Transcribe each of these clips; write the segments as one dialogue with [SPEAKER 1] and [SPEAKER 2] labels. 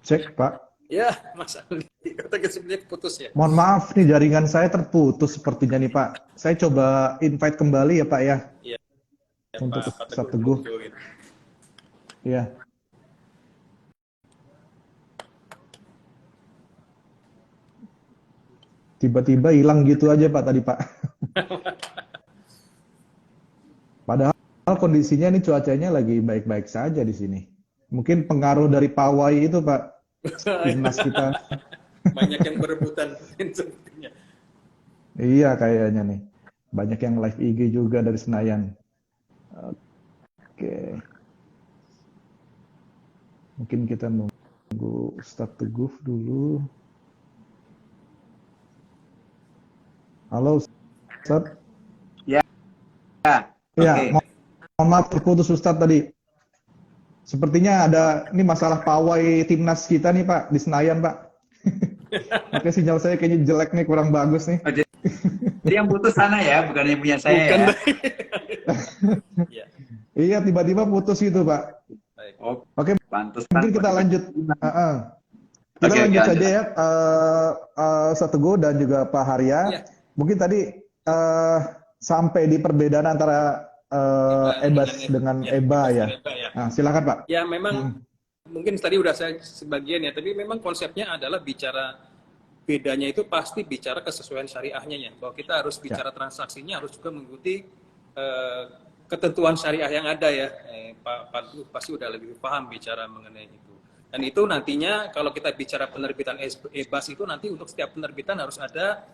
[SPEAKER 1] Cek, Pak.
[SPEAKER 2] Ya, Mas Aldi, kata sebenarnya putus ya.
[SPEAKER 1] Mohon maaf nih, jaringan saya terputus sepertinya nih, Pak. Saya coba invite kembali ya, Pak ya,
[SPEAKER 2] Iya, ya,
[SPEAKER 1] untuk
[SPEAKER 2] Pak
[SPEAKER 1] Ustadz
[SPEAKER 2] Teguh
[SPEAKER 1] Teguh.
[SPEAKER 2] Jojo gitu.
[SPEAKER 1] Iya, tiba-tiba hilang gitu aja, Pak, tadi, Pak. Padahal kondisinya ini cuacanya lagi baik-baik saja di sini. Mungkin pengaruh dari pawai itu, Pak, timnas kita.
[SPEAKER 2] Banyak yang berebutan mungkin sepertinya.
[SPEAKER 1] Iya, kayaknya nih. Banyak yang live IG juga dari Senayan. Oke, mungkin kita nunggu Ustadz Teguh dulu. Halo, Ustadz.
[SPEAKER 3] Ya,
[SPEAKER 1] Ya,
[SPEAKER 3] oke.
[SPEAKER 1] mohon maaf terputus Ustadz tadi. Sepertinya ada ini masalah pawai timnas kita nih Pak di Senayan Pak. Makanya sinyal saya kayaknya jelek nih, kurang bagus nih.
[SPEAKER 3] Oh, jadi yang putus sana ya, bukan yang punya saya
[SPEAKER 2] Bukan.
[SPEAKER 3] ya.
[SPEAKER 2] Ya,
[SPEAKER 1] Iya, tiba-tiba putus gitu Pak.
[SPEAKER 2] baik.
[SPEAKER 3] Oh,
[SPEAKER 1] Oke,
[SPEAKER 3] pantesan.
[SPEAKER 1] mungkin kita lanjut. Kita
[SPEAKER 3] Oke,
[SPEAKER 1] lanjut
[SPEAKER 3] lanjut.
[SPEAKER 1] saja ya, Ustadz Teguh dan juga Pak Harya.
[SPEAKER 2] Iya.
[SPEAKER 1] Mungkin tadi sampai di perbedaan antara EBAS dengan
[SPEAKER 2] ya,
[SPEAKER 1] EBA ya.
[SPEAKER 2] EBA ya.
[SPEAKER 1] Nah, silakan Pak.
[SPEAKER 2] Ya, memang mungkin tadi udah saya sebagian ya, tapi memang konsepnya adalah bicara bedanya itu pasti bicara kesesuaian syariahnya ya. Bahwa kita harus bicara transaksinya harus juga mengikuti ketentuan syariah yang ada ya. Pak Duh pasti udah lebih paham bicara mengenai itu. Dan itu nantinya kalau kita bicara penerbitan EBAS itu nanti untuk setiap penerbitan harus ada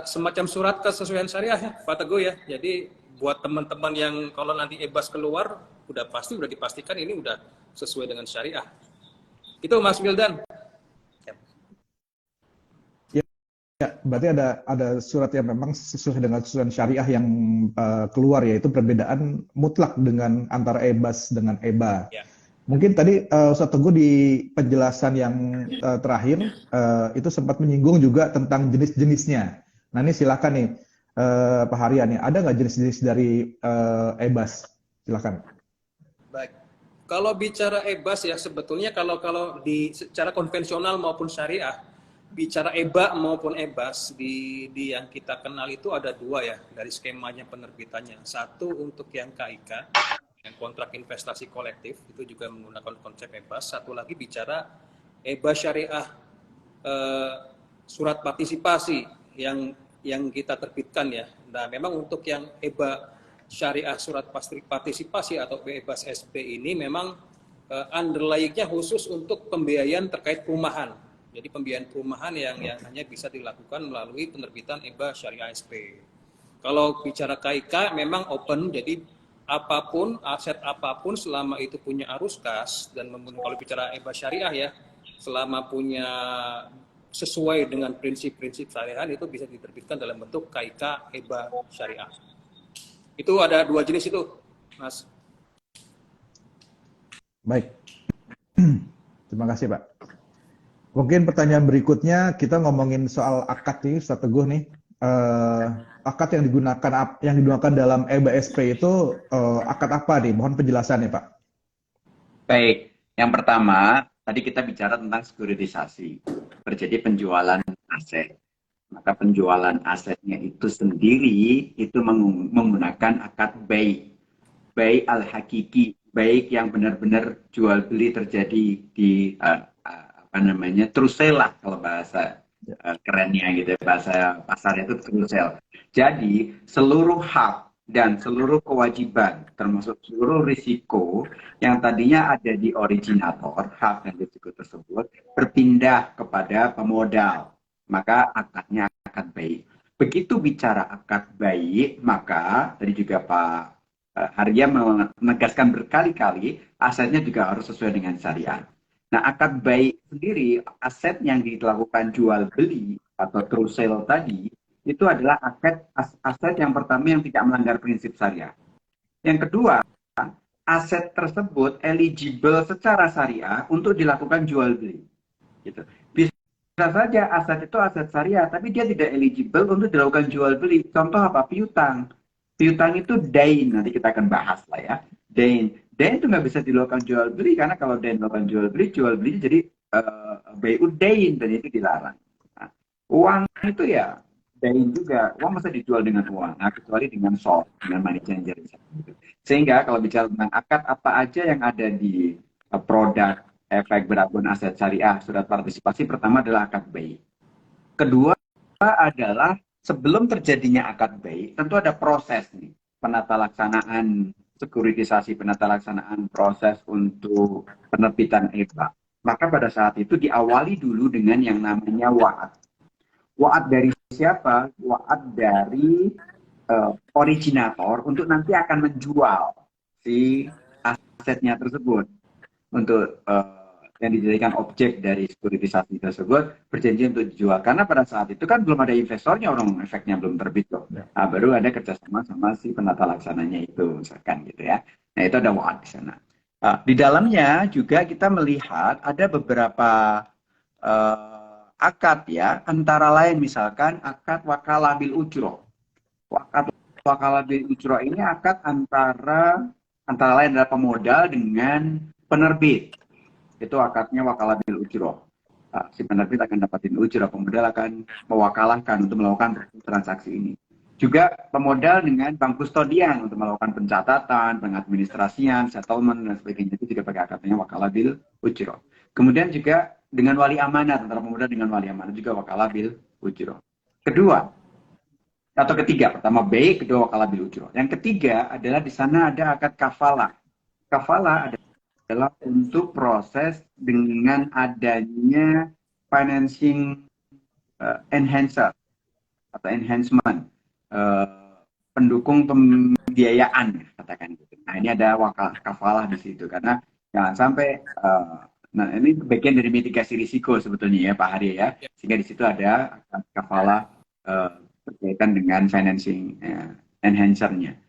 [SPEAKER 2] semacam surat kesesuaian syariah ya, Pak Teguh ya. Jadi buat teman-teman yang kalau nanti EBAS keluar udah dipastikan ini udah sesuai dengan syariah. Itu Mas Wildan.
[SPEAKER 1] Ya, berarti ada surat yang memang sesuai dengan kesesuaian syariah yang keluar, yaitu perbedaan mutlak dengan antara EBAS dengan EBA.
[SPEAKER 2] Ya.
[SPEAKER 1] Mungkin tadi Ustadz Teguh di penjelasan yang terakhir itu sempat menyinggung juga tentang jenis-jenisnya. Nah ini silakan nih Pak Harya nih, ada nggak jenis-jenis dari EBAS? Silakan.
[SPEAKER 2] Baik. Kalau bicara EBAS ya sebetulnya kalau di secara konvensional maupun syariah, bicara EBA maupun EBAS di yang kita kenal itu ada dua ya dari skemanya penerbitannya. Satu untuk yang KIK, yang kontrak investasi kolektif, itu juga menggunakan konsep EBAS. Satu lagi bicara EBA syariah, surat partisipasi yang kita terbitkan ya. Nah memang untuk yang EBA syariah surat partisipasi atau EBAS SP ini memang underlying-nya khusus untuk pembiayaan terkait perumahan. Jadi pembiayaan perumahan yang hanya bisa dilakukan melalui penerbitan EBA syariah SP. Kalau bicara KIK memang open, jadi apapun, aset apapun selama itu punya arus kas, dan kalau bicara EBA syariah ya, selama punya sesuai dengan prinsip-prinsip syariah itu bisa diterbitkan dalam bentuk KIK EBA syariah. Itu ada dua jenis itu, Mas.
[SPEAKER 1] Baik. Terima kasih Pak. Mungkin pertanyaan berikutnya kita ngomongin soal akad nih, Ustadz Teguh nih. Akad yang digunakan dalam EBA SP itu akad apa nih? Mohon penjelasannya Pak.
[SPEAKER 3] Baik, yang pertama, tadi kita bicara tentang sekuritisasi. Terjadi penjualan aset. Maka penjualan asetnya itu sendiri itu menggunakan akad bai. Bai al-hakiki, baik yang benar-benar jual beli terjadi di true sale lah kalau bahasa kerennya gitu, bahasa pasar itu true sale. Jadi seluruh hak dan seluruh kewajiban termasuk seluruh risiko yang tadinya ada di originator, hak dan risiko tersebut berpindah kepada pemodal, maka akadnya akad baik. Begitu bicara akad baik, maka tadi juga Pak Harya menegaskan berkali-kali asetnya juga harus sesuai dengan syariah. Nah, akad baik sendiri, aset yang dilakukan jual beli atau true sale tadi, itu adalah aset yang pertama yang tidak melanggar prinsip syariah. Yang kedua, aset tersebut eligible secara syariah untuk dilakukan jual beli. Gitu. Bisa saja aset itu aset syariah, tapi dia tidak eligible untuk dilakukan jual beli. Contoh apa? Piutang. Piutang itu dain, nanti kita akan bahas lah ya. Dain. Den itu nggak bisa dilakukan jual beli, karena kalau Den dilakukan jual beli jadi BU Dain, dan itu dilarang. Nah, uang itu ya Dain juga, uang masa dijual dengan uang, nah, kecuali dengan soft, dengan money changer. Sehingga kalau bicara tentang akad, apa aja yang ada di produk efek berabun aset syariah surat partisipasi, pertama adalah akad BI. Kedua adalah sebelum terjadinya akad BI, tentu ada proses nih, penata laksanaan sekuritisasi, penata laksanaan proses untuk penerbitan EBA. Maka pada saat itu diawali dulu dengan yang namanya wa'ad. Wa'ad dari siapa? Wa'ad dari originator untuk nanti akan menjual si asetnya tersebut, untuk yang dijadikan objek dari sekuritisasi tersebut, berjanji untuk dijual. Karena pada saat itu kan belum ada investornya, orang efeknya belum terbit loh. Nah, baru ada kerjasama sama si penata laksananya itu, misalkan gitu ya. Nah, itu ada wa'ad di sana. Di dalamnya juga kita melihat ada beberapa akad ya, antara lain misalkan akad wakalah bil ujroh. Akad wakalah bil ujroh ini akad antara lain adalah pemodal dengan penerbit. Itu akadnya wakalah bil ujroh. Si penerbit akan dapatin ujroh, pemodal akan mewakalahkan untuk melakukan transaksi ini. Juga pemodal dengan bank kustodian untuk melakukan pencatatan, pengadministrasian, settlement, dan sebagainya. Itu juga pakai akadnya wakalah bil ujroh. Kemudian juga dengan wali amanat, antara pemodal dengan wali amanat juga wakalah bil ujroh. Kedua, atau ketiga, pertama B, kedua wakalah bil ujroh. Yang ketiga adalah di sana ada akad kafalah. Kafalah adalah untuk proses dengan adanya financing enhancer atau enhancement, pendukung pembiayaan, katakan gitu. Nah, ini ada kafalah di situ, karena jangan sampai nah ini bagian dari mitigasi risiko sebetulnya ya Pak Hari ya, sehingga di situ ada kafalah berkaitan dengan financing enhancer-nya.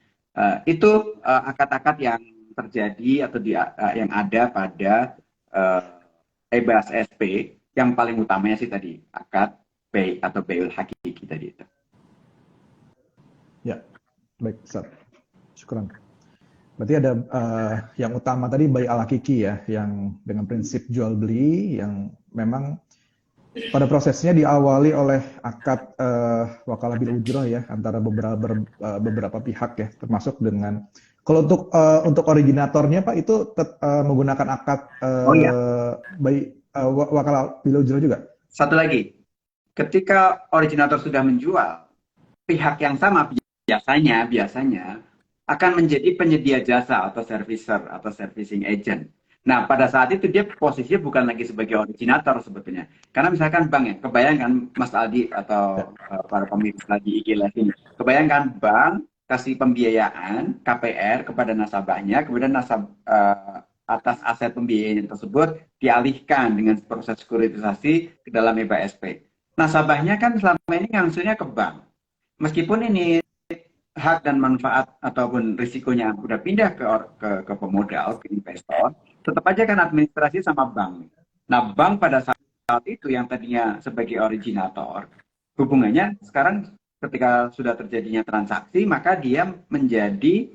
[SPEAKER 3] Itu akad-akad yang terjadi atau yang ada pada EBAS SP, yang paling utamanya sih tadi akad BEI atau BEIul Hakiki tadi itu.
[SPEAKER 1] Ya, baik Ustaz. Syukran. Berarti ada yang utama tadi BEI al Hakiki ya, yang dengan prinsip jual beli yang memang pada prosesnya diawali oleh akad wakalah bil ujroh ya, antara beberapa pihak ya, termasuk dengan kalau untuk originatornya Pak itu menggunakan akad BEI wakalah bil ujroh juga.
[SPEAKER 3] Satu lagi, ketika originator sudah menjual, pihak yang sama biasanya akan menjadi penyedia jasa atau servicer atau servicing agent. Nah, pada saat itu dia posisinya bukan lagi sebagai originator sebetulnya. Karena misalkan bank ya, kebayangkan Mas Aldi atau para pemirsa di IG Live ini, kebayangkan bank kasih pembiayaan KPR kepada nasabahnya, kemudian atas aset pembiayaan tersebut dialihkan dengan proses sekuritisasi ke dalam EBA SP. Nasabahnya kan selama ini ngangsurnya ke bank. Meskipun ini hak dan manfaat ataupun risikonya udah pindah ke pemodal, ke investor, tetap aja kan administrasi sama bank. Nah, bank pada saat itu yang tadinya sebagai originator, hubungannya sekarang ketika sudah terjadinya transaksi, maka dia menjadi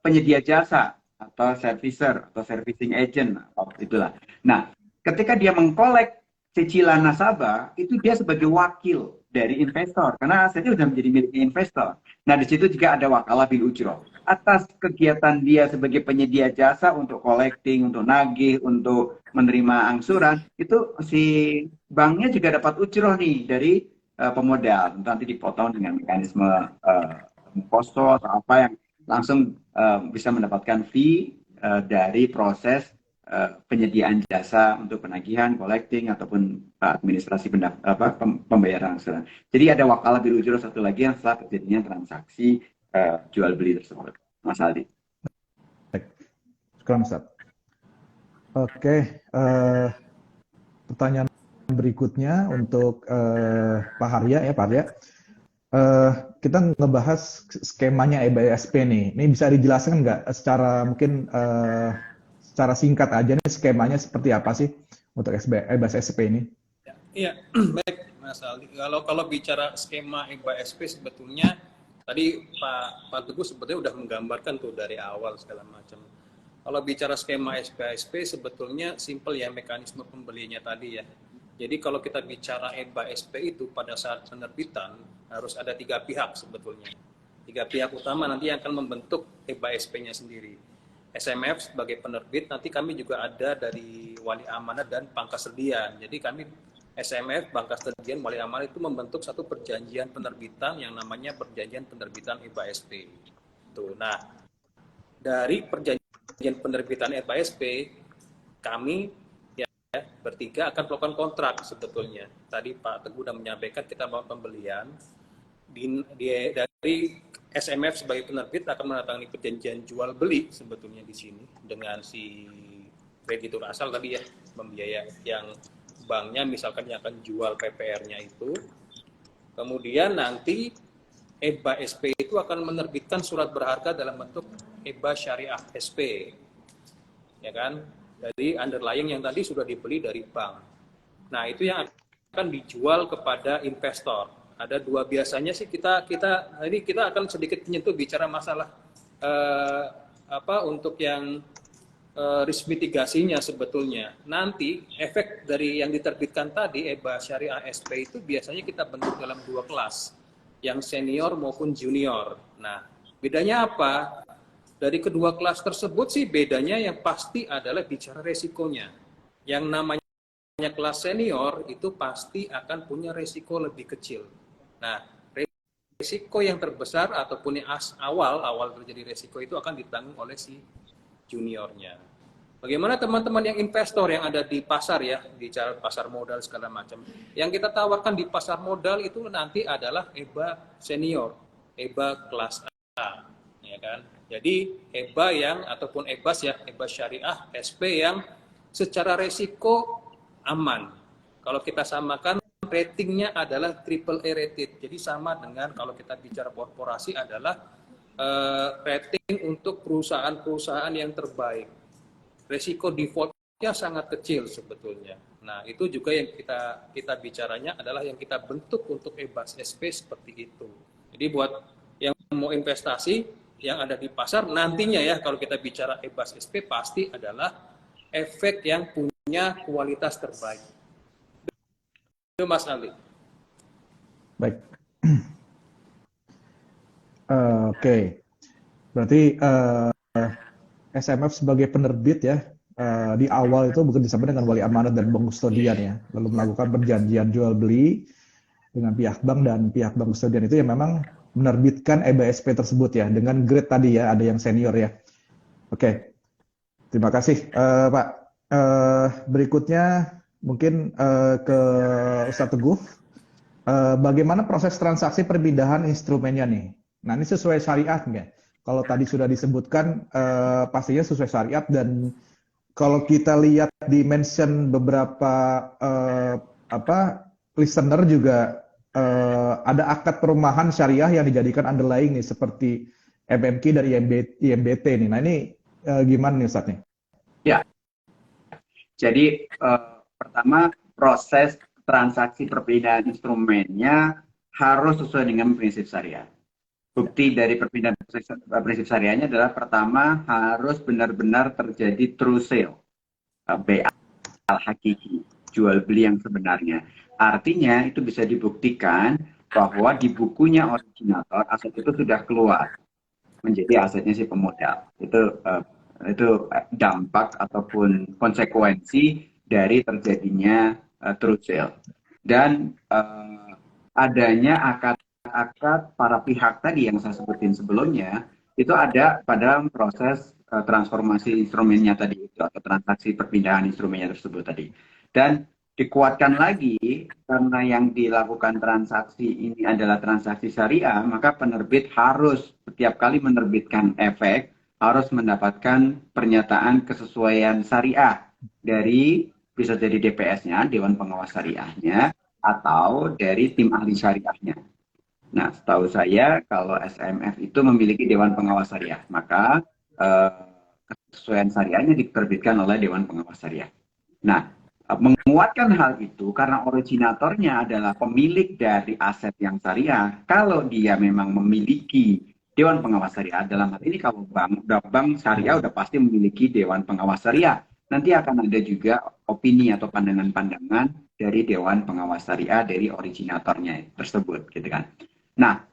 [SPEAKER 3] penyedia jasa atau servicer atau servicing agent, itulah. Nah, ketika dia mengkolek cicilan nasabah, itu dia sebagai wakil dari investor, karena asetnya sudah menjadi milik investor. Nah, di situ juga ada wakalah bil ujroh. Atas kegiatan dia sebagai penyedia jasa untuk collecting, untuk nagih, untuk menerima angsuran, itu si banknya juga dapat ujroh nih dari pemodal. Nanti dipotong dengan mekanisme posto atau apa yang langsung bisa mendapatkan fee dari proses penyediaan jasa untuk penagihan, collecting, ataupun administrasi pembayaran angsuran. Jadi ada wakalah bil ujroh satu lagi yang setelah terjadinya transaksi jual beli tersebut. Mas Aldi.
[SPEAKER 1] Baik, sekarang Ustaz. Oke, pertanyaan berikutnya untuk Pak Harya ya Pak Harya. Kita ngebahas skemanya EBSP nih. Ini bisa dijelaskan nggak secara mungkin secara singkat aja nih skemanya seperti apa sih untuk EBAS SP ini?
[SPEAKER 2] Iya, baik Mas Aldi. Kalau bicara skema EBA SP sebetulnya tadi Pak Teguh sebetulnya udah menggambarkan tuh dari awal segala macam. Kalau bicara skema SPSP sebetulnya simple ya mekanisme pembeliannya tadi ya. Jadi kalau kita bicara EBA SP itu pada saat penerbitan harus ada 3 pihak sebetulnya. 3 pihak utama nanti yang akan membentuk EBA SP-nya sendiri. SMF sebagai penerbit, nanti kami juga ada dari wali amanat dan pangkas sedia. Jadi kami SMF, pangkas terdian, wali amanat itu membentuk satu perjanjian penerbitan yang namanya perjanjian penerbitan EBA SP. Tuh. Nah, dari perjanjian penerbitan EBA SP, kami ya bertiga akan melakukan kontrak sebetulnya. Tadi Pak Teguh sudah menyampaikan kita mau pembelian dari SMF sebagai penerbit akan menandatangani perjanjian jual beli sebetulnya di sini dengan si kreditur asal tadi ya, pembiaya yang banknya misalkan yang akan jual PPR-nya itu. Kemudian nanti EBA SP itu akan menerbitkan surat berharga dalam bentuk EBA Syariah SP. Ya kan? Jadi underlying yang tadi sudah dibeli dari bank. Nah, itu yang akan dijual kepada investor. Ada 2 biasanya sih kita akan sedikit menyentuh bicara masalah untuk yang risk mitigasinya sebetulnya. Nanti efek dari yang diterbitkan tadi EBA Syariah SP itu biasanya kita bentuk dalam 2 kelas, yang senior maupun junior. Nah, bedanya apa? Dari kedua kelas tersebut sih bedanya yang pasti adalah bicara resikonya. Yang namanya kelas senior itu pasti akan punya resiko lebih kecil. Nah, resiko yang terbesar ataupun yang awal terjadi resiko itu akan ditanggung oleh si juniornya. Bagaimana teman-teman yang investor yang ada di pasar ya, bicara pasar modal segala macam. Yang kita tawarkan di pasar modal itu nanti adalah EBA senior, EBA kelas A, ya kan? Jadi EBA yang ataupun EBAS ya, EBA Syariah SP yang secara resiko aman. Kalau kita samakan ratingnya adalah AAA rated, jadi sama dengan kalau kita bicara korporasi adalah rating untuk perusahaan-perusahaan yang terbaik. Resiko defaultnya sangat kecil sebetulnya. Nah, itu juga yang kita bicaranya adalah yang kita bentuk untuk EBAS SP seperti itu. Jadi buat yang mau investasi yang ada di pasar nantinya ya, kalau kita bicara EBAS SP pasti adalah efek yang punya kualitas terbaik. Itu Mas Ali.
[SPEAKER 1] Baik. Oke. Berarti SMF sebagai penerbit ya, di awal itu bekerja sama dengan wali amanat dan bank kustodian ya, lalu melakukan perjanjian jual beli dengan pihak bank dan pihak bank kustodian itu yang memang menerbitkan EBA-SP tersebut ya, dengan grade tadi ya, ada yang senior ya. Oke. Terima kasih Pak. Berikutnya mungkin ke Ustadz Teguh, bagaimana proses transaksi perpindahan instrumennya nih? Nah, ini sesuai syariat nggak? Kalau tadi sudah disebutkan, pastinya sesuai syariat, dan kalau kita lihat di mention beberapa listener juga ada akad perumahan syariah yang dijadikan underlying nih, seperti MMQ dan IMBT nih. Nah, ini gimana nih Ustadz nih?
[SPEAKER 3] Ya, jadi pertama proses transaksi perpindahan instrumennya harus sesuai dengan prinsip syariah. Bukti dari perpindahan prinsip syariahnya adalah pertama harus benar-benar terjadi true sale, BA al-hakiki, jual beli yang sebenarnya. Artinya itu bisa dibuktikan bahwa di bukunya originator aset itu sudah keluar menjadi asetnya si pemodal. Itu dampak ataupun konsekuensi dari terjadinya true sale. Dan adanya akad para pihak tadi yang saya sebutin sebelumnya, itu ada pada proses transformasi instrumennya tadi itu, atau transaksi perpindahan instrumennya tersebut tadi. Dan dikuatkan lagi, karena yang dilakukan transaksi ini adalah transaksi syariah, maka penerbit harus setiap kali menerbitkan efek, harus mendapatkan pernyataan kesesuaian syariah dari, bisa jadi DPS-nya, Dewan Pengawas Syariahnya, atau dari tim ahli syariahnya. Nah, setahu saya kalau SMF itu memiliki Dewan Pengawas Syariah, maka kesesuaian syariahnya diterbitkan oleh Dewan Pengawas Syariah. Nah, menguatkan hal itu karena originatornya adalah pemilik dari aset yang syariah. Kalau dia memang memiliki Dewan Pengawas Syariah. Dalam hal ini kalau bank syariah udah pasti memiliki Dewan Pengawas Syariah. Nanti akan ada juga opini atau pandangan-pandangan dari Dewan Pengawas Syariah dari originatornya tersebut, gitu kan. Nah,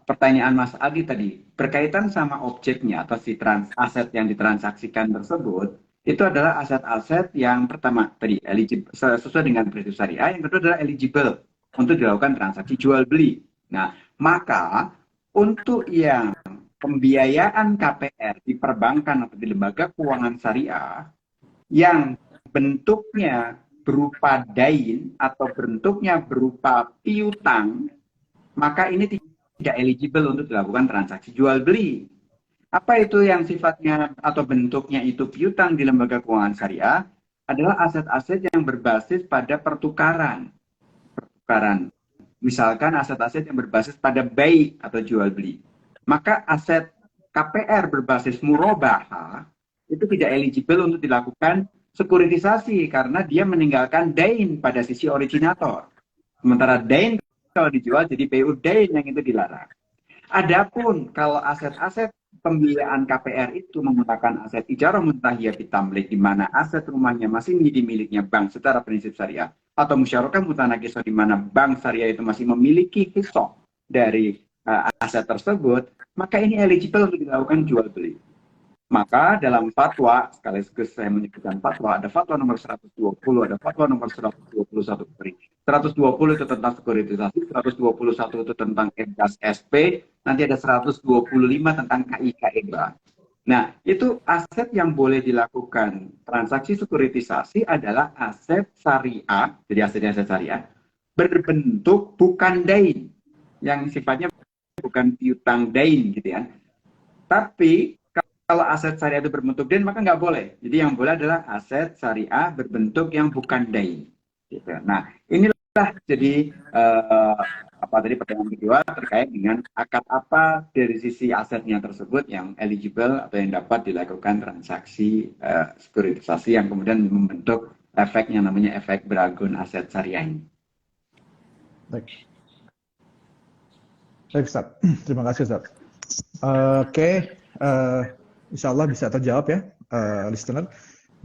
[SPEAKER 3] pertanyaan Mas Adi tadi berkaitan sama objeknya atau si aset yang ditransaksikan tersebut, itu adalah aset-aset yang pertama tadi eligible sesuai dengan prinsip syariah, yang kedua adalah eligible untuk dilakukan transaksi jual beli. Nah, maka untuk yang pembiayaan KPR di perbankan atau di lembaga keuangan syariah yang bentuknya berupa dain atau bentuknya berupa piutang, maka ini tidak eligible untuk dilakukan transaksi jual beli. Apa itu yang sifatnya atau bentuknya itu piutang di lembaga keuangan syariah? Adalah aset-aset yang berbasis pada pertukaran. Misalkan aset-aset yang berbasis pada bai atau jual beli. Maka aset KPR berbasis murabaha itu tidak eligible untuk dilakukan sekuritisasi karena dia meninggalkan dain pada sisi originator. Sementara dain kalau dijual jadi PU dain yang itu dilarang. Adapun kalau aset-aset pembiayaan KPR itu menggunakan aset ijarah muntahiyah bitamlik di mana aset rumahnya masih menjadi miliknya bank secara prinsip syariah atau musyarakah mutanakisah di mana bank syariah itu masih memiliki hisab dari aset tersebut, maka ini eligible untuk dilakukan jual beli. Maka dalam fatwa, sekaligus saya menyebutkan fatwa, ada fatwa nomor 120, ada fatwa nomor 121. 120 itu tentang sekuritisasi, 121 itu tentang EBAS SP, nanti ada 125 tentang KIK EBA. Nah, itu aset yang boleh dilakukan transaksi sekuritisasi adalah aset syariah, jadi aset syariah, berbentuk bukan dain, yang sifatnya bukan piutang dain gitu ya. Tapi kalau aset syariah itu berbentuk dain maka nggak boleh. Jadi yang boleh adalah aset syariah berbentuk yang bukan dain. Gitu. Nah, inilah jadi apa tadi pertanyaan kedua terkait dengan akad apa dari sisi asetnya tersebut yang eligible atau yang dapat dilakukan transaksi sekuritisasi yang kemudian membentuk efek yang namanya efek beragun aset syariah ini.
[SPEAKER 1] Baik. Baik, Ustaz. Terima kasih, Ustaz. Oke. Insya Allah bisa terjawab ya, listener.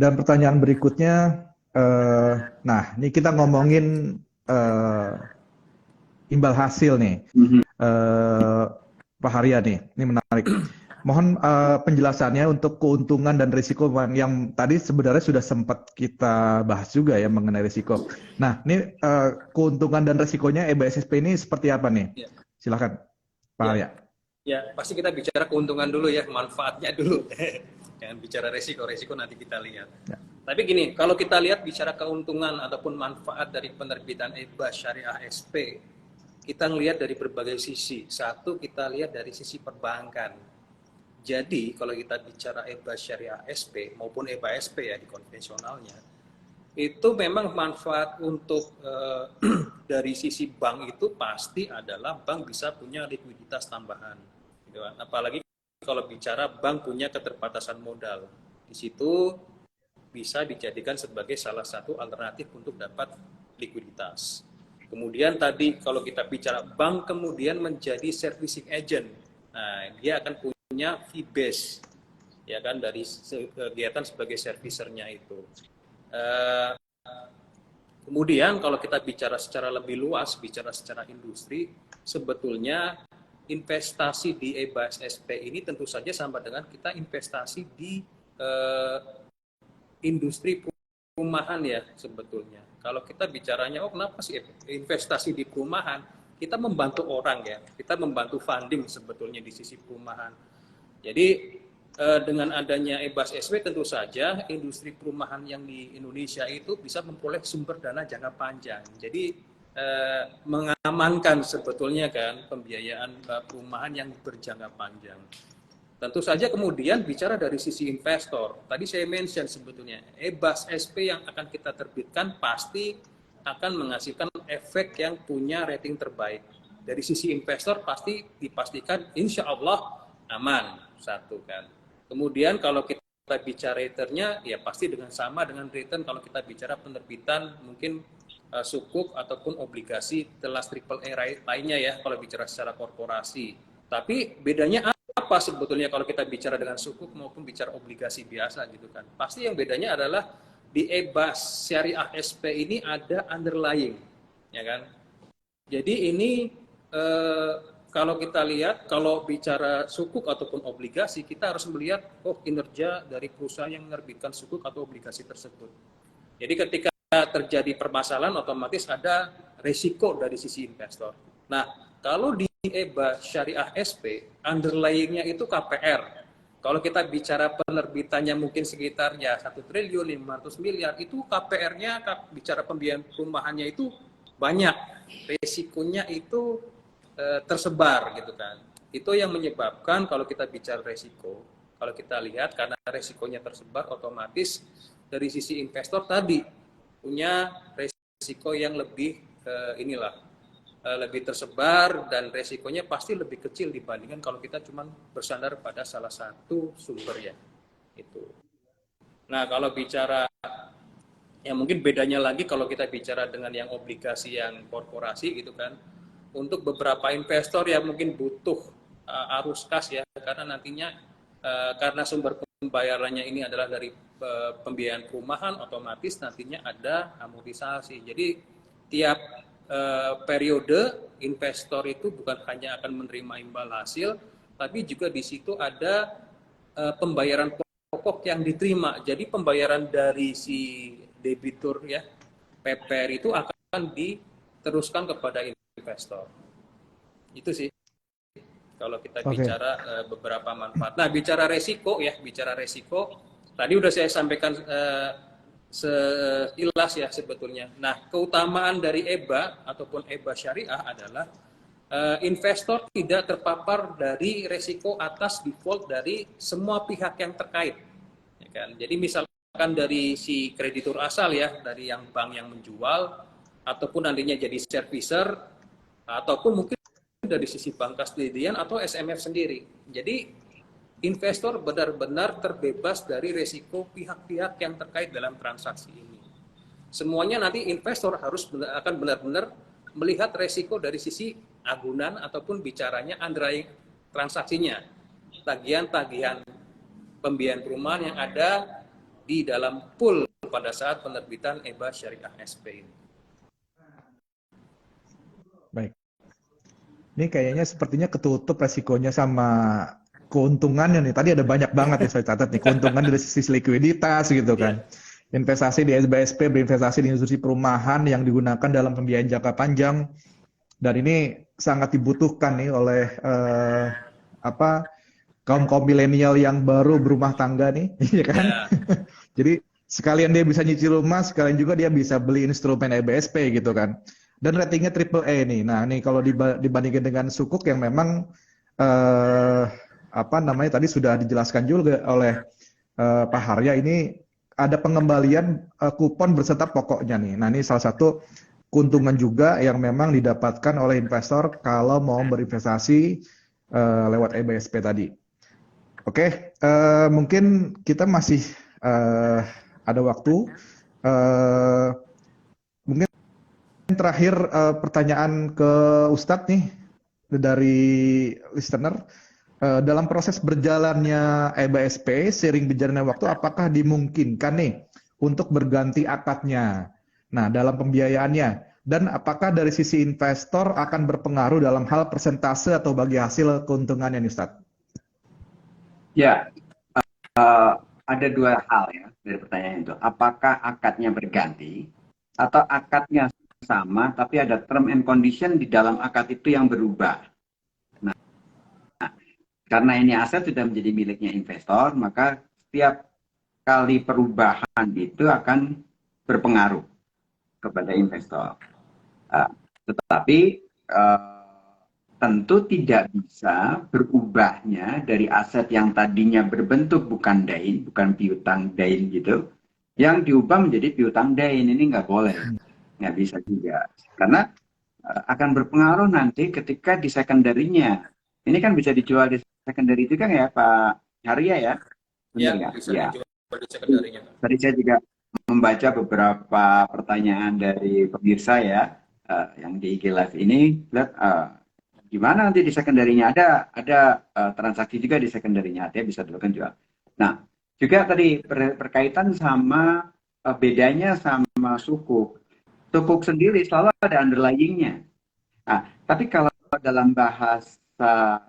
[SPEAKER 1] Dan pertanyaan berikutnya, nah ini kita ngomongin imbal hasil nih, Pak Haria nih, ini menarik. Mohon penjelasannya untuk keuntungan dan risiko yang tadi sebenarnya sudah sempat kita bahas juga ya mengenai risiko. Nah ini keuntungan dan risikonya EBSSP ini seperti apa nih? Silakan, Pak Haria.
[SPEAKER 2] Ya, pasti kita bicara keuntungan dulu ya, manfaatnya dulu. Jangan bicara resiko nanti kita lihat. Ya. Tapi gini, kalau kita lihat bicara keuntungan ataupun manfaat dari penerbitan EBA Syariah SP, kita ngelihat dari berbagai sisi. Satu, kita lihat dari sisi perbankan. Jadi, kalau kita bicara EBA Syariah SP maupun EBA SP ya di konvensionalnya, itu memang manfaat untuk dari sisi bank itu pasti adalah bank bisa punya likuiditas tambahan. Apalagi kalau bicara bank punya keterbatasan modal, di situ bisa dijadikan sebagai salah satu alternatif untuk dapat likuiditas. Kemudian tadi kalau kita bicara bank kemudian menjadi servicing agent, nah dia akan punya fee base, ya kan, dari kegiatan sebagai servicernya itu. Kemudian kalau kita bicara secara lebih luas, bicara secara industri, sebetulnya investasi di EBAS SP ini tentu saja sama dengan kita investasi di industri perumahan ya sebetulnya. Kalau kita bicaranya, oh kenapa sih investasi di perumahan? Kita membantu orang ya, kita membantu funding sebetulnya di sisi perumahan. Jadi dengan adanya EBAS SP tentu saja industri perumahan yang di Indonesia itu bisa memperoleh sumber dana jangka panjang. Jadi mengamankan sebetulnya kan pembiayaan perumahan yang berjangka panjang. Tentu saja kemudian bicara dari sisi investor, tadi saya mention sebetulnya EBAS SP yang akan kita terbitkan pasti akan menghasilkan efek yang punya rating terbaik. Dari sisi investor pasti dipastikan insya Allah aman, satu kan. Kemudian kalau kita bicara returnnya ya pasti sama dengan return kalau kita bicara penerbitan mungkin sukuk ataupun obligasi kelas AAA lainnya ya kalau bicara secara korporasi. Tapi bedanya apa sebetulnya kalau kita bicara dengan sukuk maupun bicara obligasi biasa gitu kan? Pasti yang bedanya adalah di EBAS Syariah SP ini ada underlying, ya kan? Jadi ini kalau kita lihat, kalau bicara sukuk ataupun obligasi, kita harus melihat kinerja dari perusahaan yang menerbitkan sukuk atau obligasi tersebut. Jadi ketika terjadi permasalahan, otomatis ada risiko dari sisi investor. Nah, kalau di EBA Syariah SP, underlying-nya itu KPR. Kalau kita bicara penerbitannya mungkin sekitar ya 1 triliun 500 miliar, itu KPR-nya, bicara pembiayaan perumahannya itu banyak. Risikonya itu tersebar gitu kan. Itu yang menyebabkan kalau kita bicara risiko, kalau kita lihat karena risikonya tersebar, otomatis dari sisi investor tadi punya risiko yang lebih lebih tersebar dan resikonya pasti lebih kecil dibandingkan kalau kita cuma bersandar pada salah satu sumber ya. Itu. Nah, kalau bicara yang mungkin bedanya lagi kalau kita bicara dengan yang obligasi yang korporasi gitu kan, untuk beberapa investor yang mungkin butuh arus kas ya, karena nantinya karena sumber pembayarannya ini adalah dari pembiayaan perumahan, otomatis nantinya ada amortisasi. Jadi tiap periode investor itu bukan hanya akan menerima imbal hasil, tapi juga di situ ada pembayaran pokok yang diterima. Jadi pembayaran dari si debitur ya, PPR itu akan diteruskan kepada investor. Itu sih kalau kita bicara beberapa manfaat. Nah, bicara resiko ya, tadi udah saya sampaikan sekilas ya sebetulnya. Nah, keutamaan dari EBA ataupun EBA syariah adalah investor tidak terpapar dari resiko atas default dari semua pihak yang terkait. Ya kan? Jadi misalkan dari si kreditur asal ya, dari yang bank yang menjual, ataupun nantinya jadi servicer, ataupun mungkin dari sisi bank kastodian atau SMF sendiri. Jadi investor benar-benar terbebas dari resiko pihak-pihak yang terkait dalam transaksi ini. Semuanya nanti investor akan benar-benar melihat resiko dari sisi agunan ataupun bicaranya underlying transaksinya. Tagihan-tagihan pembiayaan perumahan yang ada di dalam pool pada saat penerbitan EBA Syariah SP ini.
[SPEAKER 1] Baik. Ini kayaknya sepertinya ketutup resikonya sama keuntungannya nih. Tadi ada banyak banget yang saya catat nih. Keuntungan dari sisi likuiditas gitu kan. Investasi di SBSP, berinvestasi di institusi perumahan yang digunakan dalam pembiayaan jangka panjang. Dan ini sangat dibutuhkan nih oleh kaum milenial yang baru berumah tangga nih, ya kan? Jadi sekalian dia bisa nyicil rumah, sekalian juga dia bisa beli instrumen EBSP gitu kan. Dan ratingnya triple A nih. Nah, ini kalau dibandingkan dengan sukuk yang memang tadi sudah dijelaskan juga oleh Pak Harya, ini ada pengembalian kupon berserta pokoknya nih. Nah, ini salah satu keuntungan juga yang memang didapatkan oleh investor kalau mau berinvestasi lewat EBSP tadi. Oke, mungkin kita masih ada waktu. Mungkin terakhir pertanyaan ke Ustadz nih dari listener. Dalam proses berjalannya EBSP, seiring berjalannya waktu, apakah dimungkinkan nih untuk berganti akadnya? Nah, dalam pembiayaannya, dan apakah dari sisi investor akan berpengaruh dalam hal persentase atau bagi hasil keuntungannya nih, Ustadz?
[SPEAKER 3] Ya, ada dua hal ya dari pertanyaan itu. Apakah akadnya berganti atau akadnya sama tapi ada term and condition di dalam akad itu yang berubah? Nah, karena ini aset sudah menjadi miliknya investor, maka setiap kali perubahan itu akan berpengaruh kepada investor. Tetapi tentu tidak bisa berubahnya dari aset yang tadinya berbentuk bukan dain, bukan piutang dain gitu, yang diubah menjadi piutang dain. Ini nggak boleh, nggak bisa juga. Karena akan berpengaruh nanti ketika di secondary-nya. Ini kan bisa dijual di secondary juga ya Pak Harya ya?
[SPEAKER 2] Benar ya, bisa dijual di secondary-nya.
[SPEAKER 3] Tadi saya juga membaca beberapa pertanyaan dari pemirsa ya, yang di IG Live ini, gimana nanti di secondary-nya ada transaksi juga di secondary-nya, artinya bisa dilakukan jual. Nah, juga tadi berkaitan sama bedanya sama sukuk. Sukuk sendiri selalu ada underlying-nya. Nah, tapi kalau dalam bahasa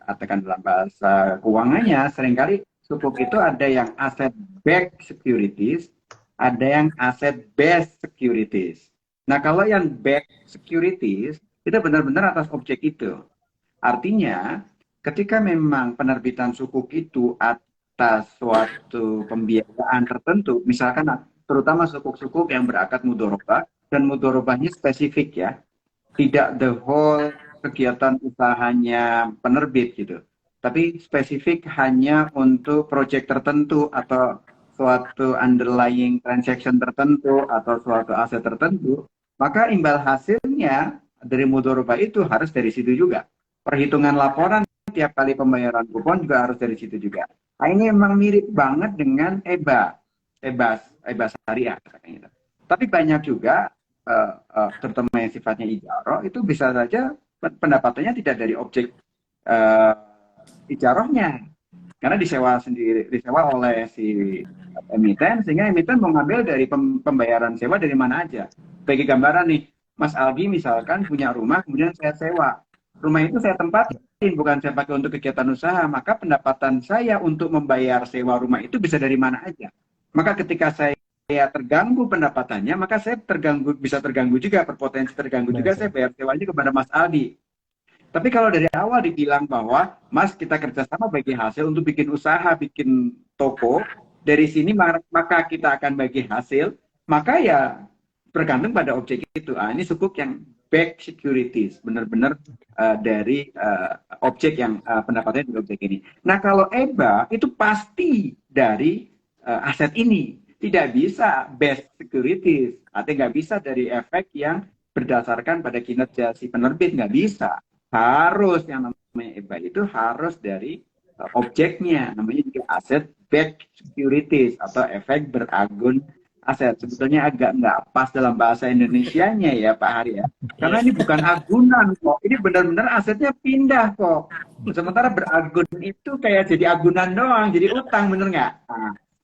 [SPEAKER 3] katakan dalam bahasa keuangannya, seringkali sukuk itu ada yang asset backed securities, ada yang asset based securities. Nah, kalau yang backed securities itu benar-benar atas objek itu. Artinya, ketika memang penerbitan sukuk itu atas suatu pembiayaan tertentu, misalkan terutama sukuk-sukuk yang berakad mudorobah, dan mudorobahnya spesifik ya, tidak the whole kegiatan usahanya penerbit gitu, tapi spesifik hanya untuk proyek tertentu atau suatu underlying transaction tertentu atau suatu aset tertentu, maka imbal hasilnya dari mudorobah itu harus dari situ juga. Perhitungan laporan tiap kali pembayaran kupon juga harus dari situ juga. Nah, ini memang mirip banget dengan EBA syariah. Tapi banyak juga terutama yang sifatnya ijaroh itu bisa saja pendapatannya tidak dari objek ijarohnya, karena disewa oleh si emiten, sehingga emiten mau ngambil dari pembayaran sewa dari mana aja. Bagi gambaran nih, Mas Algi misalkan punya rumah, kemudian saya sewa. Rumah itu saya tempatin, bukan saya pakai untuk kegiatan usaha, maka pendapatan saya untuk membayar sewa rumah itu bisa dari mana aja. Maka ketika saya terganggu pendapatannya, maka saya bisa terganggu juga, berpotensi terganggu juga, saya bayar sewanya kepada Mas Aldi. Tapi kalau dari awal dibilang bahwa, Mas, kita kerjasama bagi hasil untuk bikin usaha, bikin toko, dari sini maka kita akan bagi hasil, maka ya bergantung pada objek itu. Ini sukuk yang back securities, benar-benar dari objek yang pendapatannya dari objek ini. Nah, kalau EBA itu pasti dari aset ini, tidak bisa best securities, artinya nggak bisa dari efek yang berdasarkan pada kinerja si penerbit, nggak bisa. Harus yang namanya EBA itu harus dari objeknya, namanya juga aset backed securities atau efek beragun aset. Sebetulnya agak nggak pas dalam bahasa Indonesianya ya Pak Hari ya, karena ini bukan agunan kok, ini benar-benar asetnya pindah kok. Sementara beragun itu kayak jadi agunan doang, jadi utang, bener nggak?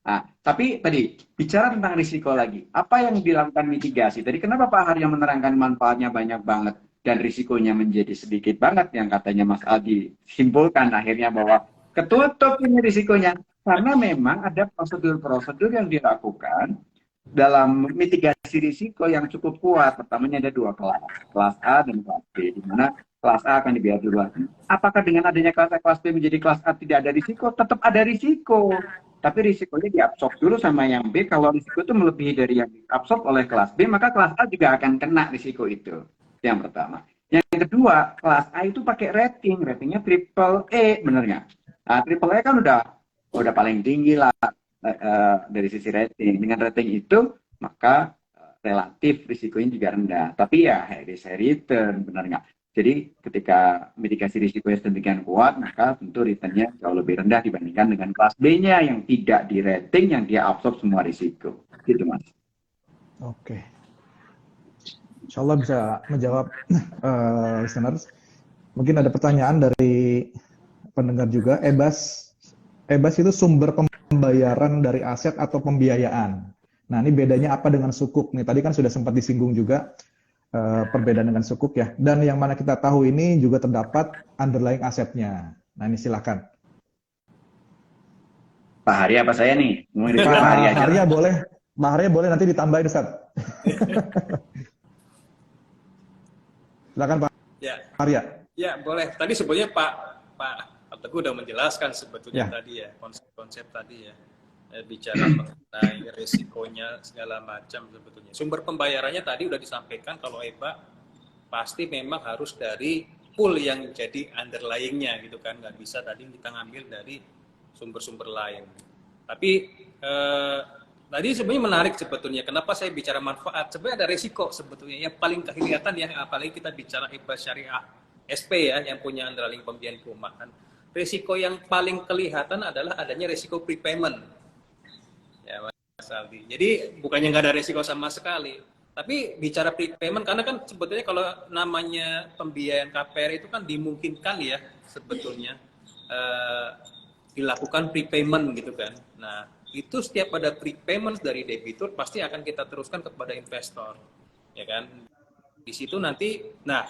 [SPEAKER 3] Nah, tapi tadi bicara tentang risiko lagi, apa yang dilakukan mitigasi? Tadi kenapa Pak Hari yang menerangkan manfaatnya banyak banget dan risikonya menjadi sedikit banget, yang katanya Mas Aldi simpulkan akhirnya bahwa ketutup ini risikonya, karena memang ada prosedur-prosedur yang dilakukan dalam mitigasi risiko yang cukup kuat. Pertamanya ada dua kelas, kelas A dan kelas B, di mana kelas A akan dibiayai duluan. Apakah dengan adanya kelas A, kelas B menjadi kelas A tidak ada risiko? Tetap ada risiko. Tapi risikonya diabsorb dulu sama yang B. Kalau risiko itu melebihi dari yang diabsorb oleh kelas B, maka kelas A juga akan kena risiko itu. Yang pertama. Yang kedua, kelas A itu pakai rating. Ratingnya triple E, bener nggak? Nah, triple E kan udah paling tinggi lah dari sisi rating. Dengan rating itu, maka relatif risikonya juga rendah. Tapi ya high risk high return, bener nggak? Jadi ketika mitigasi risikonya sedemikian kuat, maka tentu returnnya jauh lebih rendah dibandingkan dengan kelas B-nya yang tidak di rating, yang dia absorb semua risiko. Gitu, Mas.
[SPEAKER 1] Oke. Insya Allah bisa menjawab listeners. Mungkin ada pertanyaan dari pendengar juga. EBAS itu sumber pembayaran dari aset atau pembiayaan. Nah, ini bedanya apa dengan sukuk nih? Tadi kan sudah sempat disinggung juga. Perbedaan dengan sukuk ya, dan yang mana kita tahu ini juga terdapat underlying asetnya. Nah, ini silakan.
[SPEAKER 3] Pak Hari apa saya nih?
[SPEAKER 1] Pak Hari boleh. Pak Hari boleh, nanti ditambahin Ustaz. Silakan Pak Hari.
[SPEAKER 2] Ya, boleh. Tadi sebetulnya Pak Teguh udah menjelaskan sebetulnya tadi ya, konsep-konsep tadi ya. Bicara mengenai risikonya segala macam sebetulnya. Sumber pembayarannya tadi udah disampaikan, kalau EBA pasti memang harus dari pool yang jadi underlying-nya gitu kan, nggak bisa tadi kita ngambil dari sumber-sumber lain. Tapi tadi sebenarnya menarik sebetulnya, kenapa saya bicara manfaat, sebenarnya ada risiko sebetulnya yang paling kelihatan ya, apalagi kita bicara EBA syariah SP ya, yang punya underlying pembiayaan perumahan. Risiko yang paling kelihatan adalah adanya risiko prepayment. Ya, Mas Aldi. Jadi bukannya nggak ada risiko sama sekali, Tapi bicara prepayment, karena kan sebetulnya kalau namanya pembiayaan KPR itu kan dimungkinkan ya sebetulnya dilakukan prepayment gitu kan. Nah, itu setiap ada prepayment dari debitur pasti akan kita teruskan kepada investor, ya kan? Di situ nanti, nah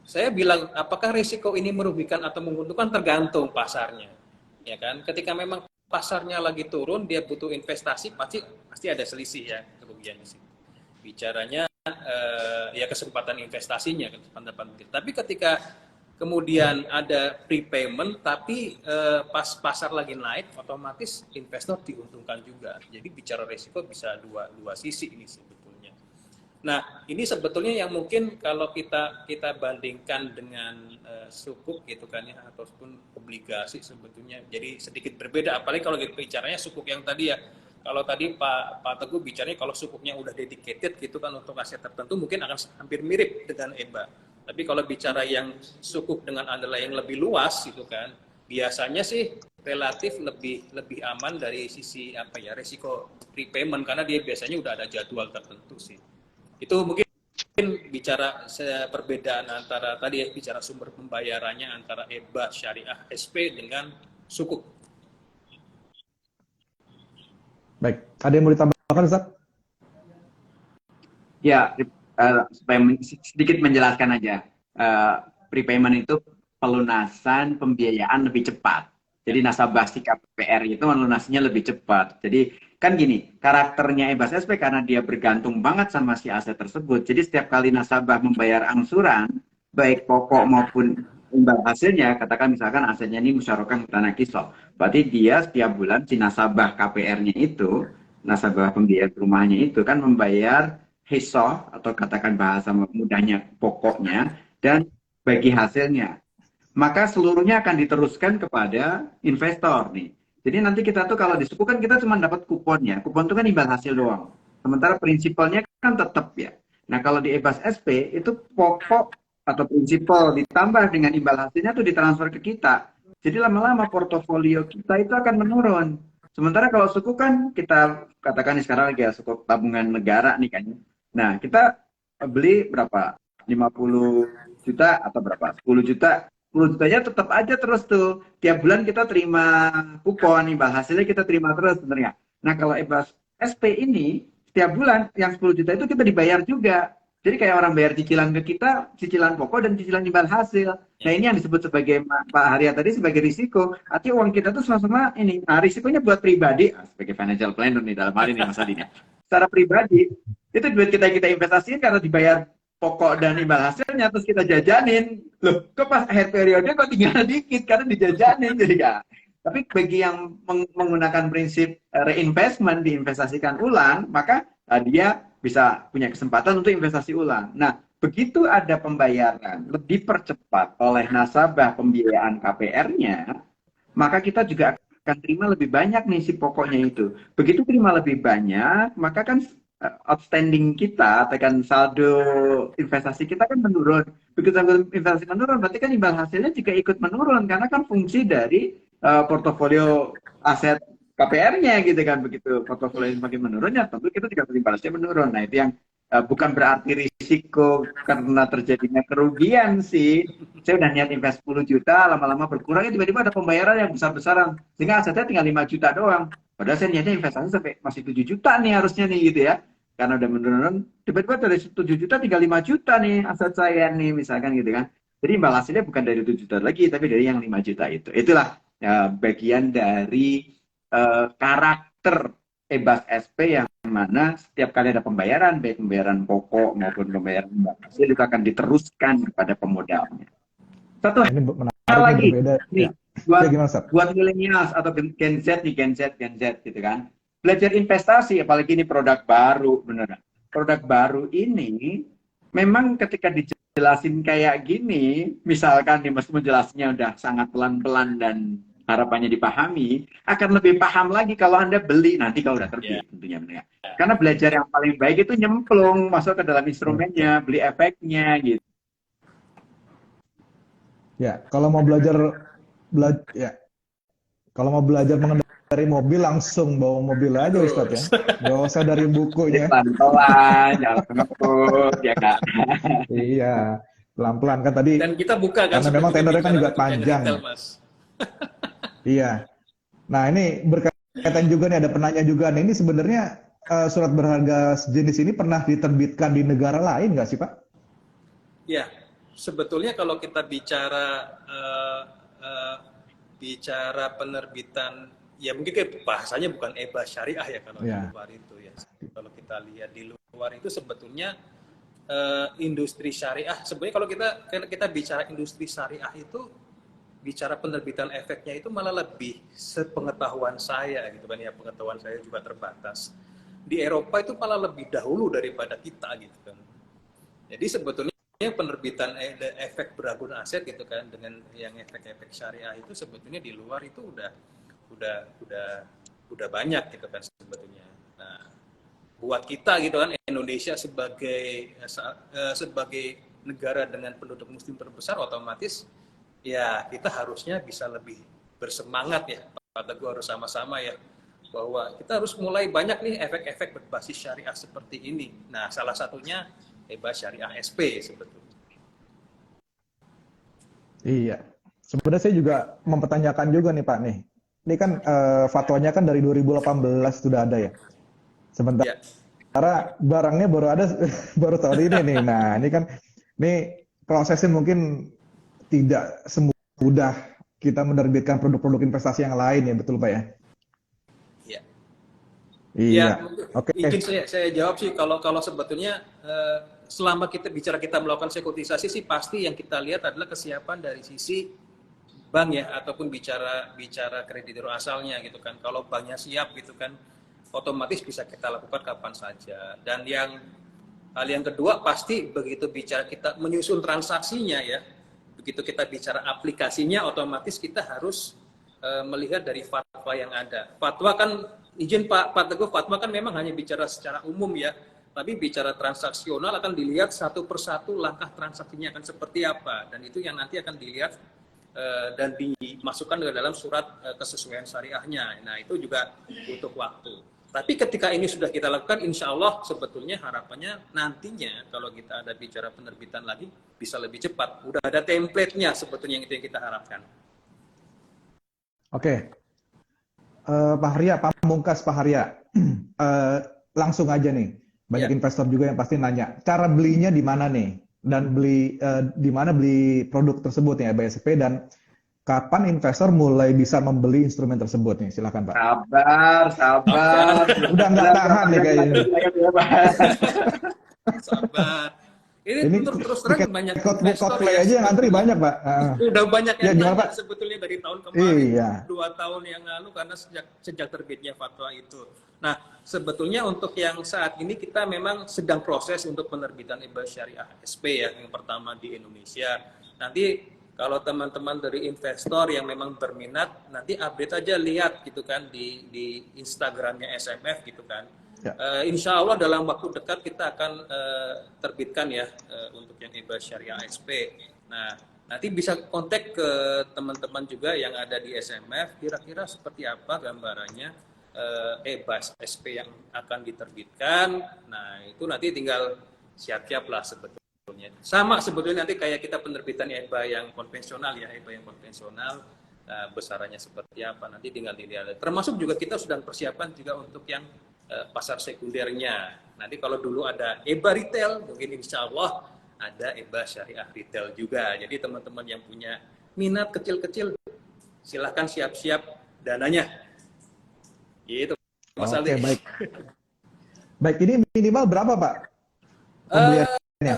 [SPEAKER 2] saya bilang apakah risiko ini merugikan atau menguntungkan tergantung pasarnya, ya kan? Ketika memang pasarnya lagi turun, dia butuh investasi, pasti ada selisih ya kerugiannya sih. Bicaranya ya kesempatan investasinya, kesempatan. Tapi ketika kemudian ada prepayment, tapi pas pasar lagi naik, otomatis investor diuntungkan juga. Jadi bicara risiko bisa dua sisi ini sebetulnya. Nah, ini sebetulnya yang mungkin kalau kita bandingkan dengan sukuk gitu kan ya, ataupun obligasi sebetulnya jadi sedikit berbeda. Apalagi kalau kita bicaranya sukuk yang tadi ya. Kalau tadi Pak Teguh bicaranya kalau sukuknya udah dedicated gitu kan untuk aset tertentu mungkin akan hampir mirip dengan EBA. Tapi kalau bicara yang sukuk dengan underlying yang lebih luas gitu kan, biasanya sih relatif lebih aman dari sisi apa ya risiko prepayment karena dia biasanya udah ada jadwal tertentu sih. Itu mungkin bicara perbedaan antara tadi ya bicara sumber pembayarannya antara EBA syariah SP dengan sukuk.
[SPEAKER 1] Baik, ada yang mau ditambahkan Ustaz?
[SPEAKER 3] Ya, supaya sedikit menjelaskan aja. Prepayment itu pelunasan pembiayaan lebih cepat. Jadi nasabah si KPR itu melunasinya lebih cepat. Jadi kan gini, karakternya EBAS SP karena dia bergantung banget sama si aset tersebut. Jadi setiap kali nasabah membayar angsuran, baik pokok maupun imbal hasilnya, katakan misalkan asetnya ini musyarakah tanah kisah. Berarti dia setiap bulan si nasabah KPR-nya itu, nasabah pembiayaan rumahnya itu kan membayar hisoh atau katakan bahasa mudahnya pokoknya dan bagi hasilnya. Maka seluruhnya akan diteruskan kepada investor nih. Jadi nanti kita tuh kalau di suku kan kita cuma dapat kuponnya. Kupon itu kan imbal hasil doang. Sementara prinsipalnya kan tetap ya. Nah kalau di EBAS SP itu pokok atau prinsipal ditambah dengan imbal hasilnya tuh ditransfer ke kita. Jadi lama-lama portofolio kita itu akan menurun. Sementara kalau suku kan kita katakan sekarang lagi ya suku tabungan negara nih kan. Nah kita beli berapa? 50 juta atau berapa? 10 juta 10 jutanya tetap aja terus tuh. Tiap bulan kita terima kupon, imbal hasilnya kita terima terus sebenarnya. Nah kalau EBAS SP ini, setiap bulan yang 10 juta itu kita dibayar juga. Jadi kayak orang bayar cicilan ke kita, cicilan pokok dan cicilan imbal hasil. Nah ini yang disebut sebagai Pak Harya tadi sebagai risiko. Artinya uang kita tuh sama-sama ini. Nah risikonya buat pribadi, sebagai financial planner nih dalam hal ini Mas Adi. Secara pribadi, itu duit kita investasikan karena dibayar pokok dan imbal hasilnya terus kita jajanin loh kok pas akhir periode kok tinggal dikit karena dijajanin jadi ya tapi bagi yang menggunakan prinsip reinvestment diinvestasikan ulang maka dia bisa punya kesempatan untuk investasi ulang. Nah begitu ada pembayaran lebih dipercepat oleh nasabah pembiayaan KPR-nya maka kita juga akan terima lebih banyak nih si pokoknya itu. Begitu terima lebih banyak maka kan outstanding kita, tekan saldo investasi kita kan menurun. Begitu investasi menurun, berarti kan imbal hasilnya juga ikut menurun karena kan fungsi dari portofolio aset KPR-nya gitu kan. Begitu portofolio semakin menurun ya tentu kita juga imbal hasilnya menurun. Nah itu yang bukan berarti risiko karena terjadinya kerugian sih. Saya udah niat invest 10 juta, lama-lama berkurang, tiba-tiba ada pembayaran yang besar-besaran. Sehingga asetnya tinggal 5 juta doang. Padahal saya niatnya investasi sampai masih 7 juta nih harusnya nih gitu ya. Karena udah menurun, tiba-tiba dari 7 juta tinggal 5 juta nih aset saya nih misalkan gitu kan. Jadi imbal hasilnya bukan dari 7 juta lagi, tapi dari yang 5 juta itu. Itulah bagian dari karakter EBAS SP yang mana setiap kali ada pembayaran, baik pembayaran pokok maupun pembayaran imbal hasil itu akan diteruskan kepada pemodalnya. Satu hal lagi, nih, buat millennials atau Gen Z nih, Gen Z gitu kan. Belajar investasi, apalagi ini produk baru, beneran. Produk baru ini, memang ketika dijelasin kayak gini, misalkan nih Mas menjelasnya udah sangat pelan-pelan dan harapannya dipahami, akan lebih paham lagi kalau Anda beli, nanti kalau udah terbit tentunya. Bener. Karena belajar yang paling baik itu nyemplung, masuk ke dalam instrumennya, beli efeknya gitu.
[SPEAKER 1] Ya, kalau mau belajar ya, kalau mau belajar mengendarai dari mobil langsung bawa mobil aja Ustadz ya. Nggak usah dari bukunya.
[SPEAKER 3] Pelan-pelan, jangan ngebut, ya nggak?
[SPEAKER 1] Iya, pelan-pelan kan tadi.
[SPEAKER 2] Dan kita buka kan
[SPEAKER 1] Karena memang
[SPEAKER 2] sebetulnya
[SPEAKER 1] tendernya kan
[SPEAKER 2] bicara
[SPEAKER 1] juga
[SPEAKER 2] untuk yang
[SPEAKER 1] panjang.
[SPEAKER 2] retail, Mas.
[SPEAKER 1] Iya. Nah ini berkaitan juga nih ada penanya juga nih. Ini sebenarnya surat berharga sejenis ini pernah diterbitkan di negara lain nggak sih Pak?
[SPEAKER 2] Ya, sebetulnya kalau kita bicara bicara penerbitan, ya mungkin kayak bahasanya bukan EBA syariah ya kalau di luar itu ya. Kalau kita lihat di luar itu sebetulnya industri syariah. Sebenarnya kalau kita bicara industri syariah itu bicara penerbitan efeknya itu malah lebih sepengetahuan saya gitu kan ya, pengetahuan saya juga terbatas. Di Eropa itu malah lebih dahulu daripada kita gitu kan. Jadi sebetulnya penerbitan efek beragun aset gitu kan dengan yang efek-efek syariah itu sebetulnya di luar itu udah banyak gitu kan sebetulnya. Nah, buat kita gitu kan Indonesia sebagai negara dengan penduduk muslim terbesar, otomatis ya kita harusnya bisa lebih bersemangat ya, Pak Teguh, harus sama-sama ya, bahwa kita harus mulai banyak nih efek-efek berbasis syariah seperti ini. Nah, salah satunya EBA Syariah SP sebetulnya. Iya,
[SPEAKER 1] sebenarnya saya juga mempertanyakan juga nih Pak nih. Ini kan fatwanya kan dari 2018 sudah ada ya. Sementara barangnya baru ada baru tahun ini nih. Nah, ini kan prosesnya mungkin tidak semudah kita menerbitkan produk-produk investasi yang lain ya, betul Pak ya?
[SPEAKER 2] Iya.
[SPEAKER 1] Iya.
[SPEAKER 2] Oke. Mungkin saya jawab sih kalau sebetulnya selama kita melakukan sekuritasi sih pasti yang kita lihat adalah kesiapan dari sisi bank ya, ataupun bicara kreditur asalnya gitu kan. Kalau banknya siap gitu kan, otomatis bisa kita lakukan kapan saja. Dan hal yang kedua pasti begitu bicara kita menyusun transaksinya ya, begitu kita bicara aplikasinya, otomatis kita harus melihat dari fatwa yang ada. Fatwa kan, izin Pak Teguh, fatwa kan memang hanya bicara secara umum ya, tapi bicara transaksional akan dilihat satu persatu langkah transaksinya akan seperti apa, dan itu yang nanti akan dilihat dan dimasukkan ke dalam surat kesesuaian syariahnya. Nah, itu juga butuh waktu. Tapi ketika ini sudah kita lakukan, insya Allah sebetulnya harapannya nantinya kalau kita ada bicara penerbitan lagi bisa lebih cepat. Udah ada template-nya sebetulnya, yang itu yang kita harapkan.
[SPEAKER 1] Oke. Pak Haria, Pamungkas Pak Haria, langsung aja nih. Banyak investor juga yang pasti nanya, cara belinya di mana nih? Dan di mana beli produk tersebut ya, BSP, dan kapan investor mulai bisa membeli instrumen tersebut nih? Silakan Pak.
[SPEAKER 3] Sabar.
[SPEAKER 1] Udah nggak tahan nih kayaknya.
[SPEAKER 2] Sabar. Ini terus terang banyak
[SPEAKER 1] investor ya, aja yang antri banyak Pak.
[SPEAKER 2] Udah banyak yang
[SPEAKER 1] nanya
[SPEAKER 2] Pak? Sebetulnya dari tahun kemarin,
[SPEAKER 1] iya.
[SPEAKER 2] 2 tahun yang lalu, karena sejak terbitnya fatwa itu. Nah, sebetulnya untuk yang saat ini kita memang sedang proses untuk penerbitan EBA Syariah SP ya, yang pertama di Indonesia. Nanti kalau teman-teman dari investor yang memang berminat, nanti update aja, lihat gitu kan di Instagramnya SMF gitu kan. Ya. Insya Allah dalam waktu dekat kita akan terbitkan ya untuk yang EBA Syariah SP. Nah, nanti bisa kontak ke teman-teman juga yang ada di SMF, kira-kira seperti apa gambarannya EBA SP yang akan diterbitkan. Nah, itu nanti tinggal siap-siap lah sebetulnya. Sama sebetulnya nanti kayak kita penerbitan EBA yang konvensional ya, EBA yang konvensional, besarannya seperti apa, nanti tinggal dilihat. Termasuk juga kita sedang persiapan juga untuk yang pasar sekundernya. Nanti kalau dulu ada EBA retail, mungkin insya Allah ada EBA Syariah retail juga. Jadi teman-teman yang punya minat kecil-kecil, silahkan siap-siap dananya. Gitu, Mas Aldi.
[SPEAKER 1] Oke, baik. Baik, ini minimal berapa Pak pembeliannya?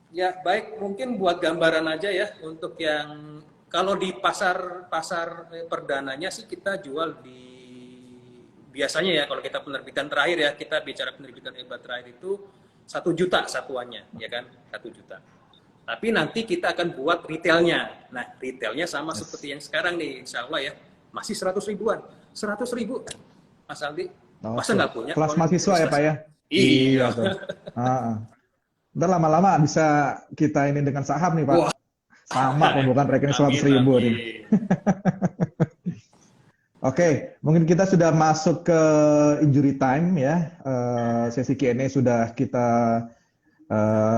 [SPEAKER 2] Ya, baik, mungkin buat gambaran aja ya, untuk yang kalau di pasar perdananya sih kita jual biasanya ya, kalau kita penerbitan terakhir ya, kita bicara penerbitan EBA terakhir itu 1 juta satuannya, ya kan, 1 juta. Tapi nanti kita akan buat retailnya. Nah, retailnya sama seperti yang sekarang nih, insya Allah ya, masih 100 ribuan. 100 ribu, Mas Aldi. Masa nggak punya?
[SPEAKER 1] Kelas mahasiswa ya Pak ya?
[SPEAKER 2] Iya.
[SPEAKER 1] Ntar lama-lama bisa kita ini dengan saham nih Pak. Wah. Sama pembukaan rekening 100 ribu nih. Oke, mungkin kita sudah masuk ke injury time ya. Sesi Q&A sudah kita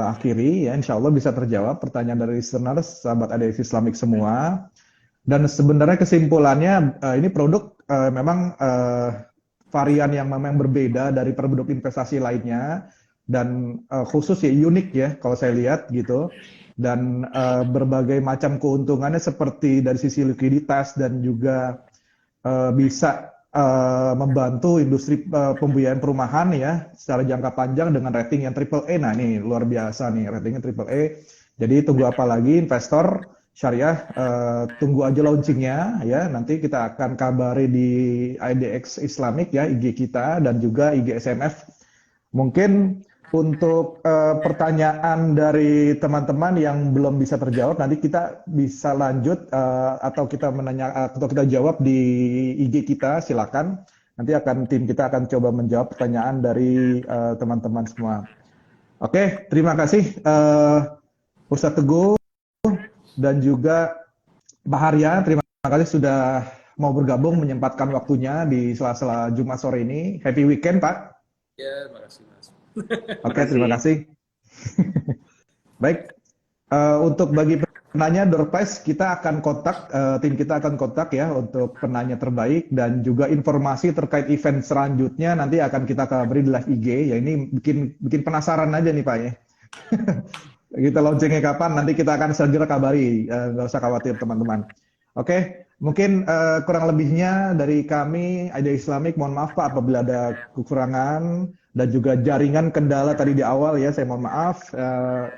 [SPEAKER 1] akhiri ya. Insya Allah bisa terjawab pertanyaan dari listeners, sahabat ADX Islamic semua. Dan sebenarnya kesimpulannya ini produk memang varian yang memang berbeda dari produk investasi lainnya dan khusus ya unik ya kalau saya lihat gitu. Dan berbagai macam keuntungannya seperti dari sisi likuiditas dan juga bisa membantu industri pembiayaan perumahan ya secara jangka panjang dengan rating yang triple A. Nah ini luar biasa nih ratingnya triple A. Jadi tunggu apa lagi investor syariah, tunggu aja launchingnya ya. Nanti kita akan kabari di IDX Islamic ya IG kita dan juga IG SMF. Mungkin untuk pertanyaan dari teman-teman yang belum bisa terjawab, nanti kita bisa lanjut atau kita atau kita jawab di IG kita, silakan. Nanti tim kita akan coba menjawab pertanyaan dari teman-teman semua. Oke, terima kasih Ustadz Teguh dan juga Pak Harya. Terima kasih sudah mau bergabung menyempatkan waktunya di sela-sela Jumat sore ini. Happy weekend, Pak.
[SPEAKER 2] Ya, terima kasih Mas.
[SPEAKER 1] Oke, terima kasih. Baik, untuk bagi penanya door prize kita akan kontak, tim kita akan kontak ya untuk penanya terbaik dan juga informasi terkait event selanjutnya nanti akan kita kabari di live IG. Ya ini bikin penasaran aja nih Pak ya. Kita launchingnya kapan? Nanti kita akan segera kabari, nggak usah khawatir teman-teman. Oke, mungkin kurang lebihnya dari kami IDX Islamic, mohon maaf Pak apabila ada kekurangan dan juga jaringan kendala tadi di awal ya, saya mohon maaf.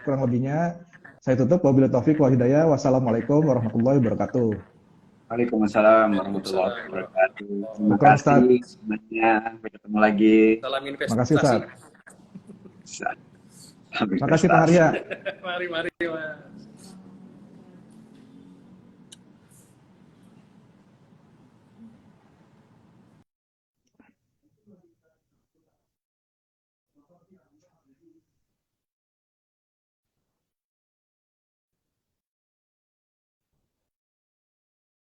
[SPEAKER 1] Kurang lebihnya saya tutup. Wabillahi taufik wal hidayah. Wassalamualaikum warahmatullahi wabarakatuh.
[SPEAKER 3] Waalaikumsalam warahmatullahi wabarakatuh. Terima kasih semuanya. Sampai ketemu lagi.
[SPEAKER 2] Salam investasi.
[SPEAKER 1] Terima kasih Ustaz.
[SPEAKER 3] Terima
[SPEAKER 1] Terima kasih Pak Arya.
[SPEAKER 2] Mari Mas.